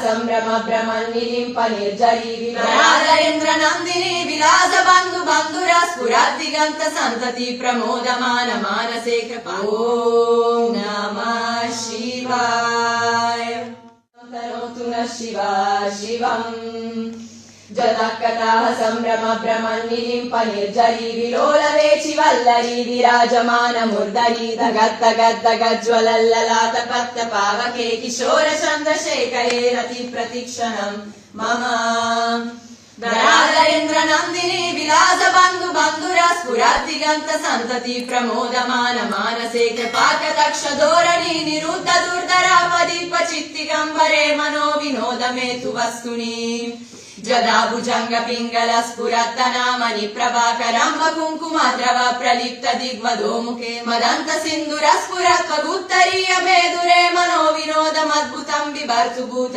ಸಂಭ್ರಮ ಭ್ರಮನ್ನಿಲಿಂಪ ನಿರ್ಜರಿ ವಿರಾಜೇಂದ್ರ ನಂದಿನಿ ವಿಲಾಸ ಬಂಧು ಬಂಧುರ ಸ್ಫುರದ್ದಿಗಂತ ಸಂತತಿ ಪ್ರಮೋದಮಾನ ಮಾನಸೇ ಕೃಪಾ ಓಂ ನಮಃ ಶಿವಾಯ ತನೋತು ನಃ ಶಿವಾ ಶಿವಂ ಜತಃಕಥಾಃ ಸಂಭ್ರಮ ಭ್ರಮನ್ನಿಲಿಂಪ ನಿರ್ಜರಿ ವಿಲೋಲವೇಚಿ ವಲ್ಲರಿ ವಿರಾಜಮಾನ ಮುರ್ಧರಿ ಧಗದ್ದಗದ್ದಗಜ್ವಲಲ್ಲಲಾತ ಪತ್ತ ಪಾವಕೆ ಕಿಶೋರ ಚಂದ್ರಶೇಖರೇ ರತಿ ಪ್ರತಿಕ್ಷಣಂ ಮಮ ಧರಾಧರೇಂದ್ರ ನಂದಿನಿ ವಿಲಾಸ ಬಂಧು ಬಂಧುರ ಸ್ಫುರದ್ದಿಗಂತ ಸಂತತಿ ಪ್ರಮೋದಮಾನ ಮಾನಸೇ ಕೃಪಾಕಟಾಕ್ಷ ಧೋರಣಿ ನಿರುದ್ಧ ದುರ್ಧರಾಪದೀಪ ಚಿತ್ತಿಗಂಬರೆ ಮನೋ ವಿನೋದ ಮೇತು ವಸ್ತುನಿ ಜದಾ ಭುಜಂಗ ಪಿಂಗಲ ಸ್ಫುರತ್ತನಾಮನಿ ಪ್ರಭಾಕರಂಬ ಕುಂಕುಮದ್ರವ ಪ್ರಲಿಪ್ತ ದಿಗ್ವಧೋ ಮುಖೆ ಮದಂತ ಸಿಂಧುರ ಸ್ಫುರತ್ವಗುತ್ತರೀಯ ಮೇದುರೆ ಮನೋ ವಿನೋದಮದ್ಭುತಂ ಬಿಭರ್ತು ಭೂತ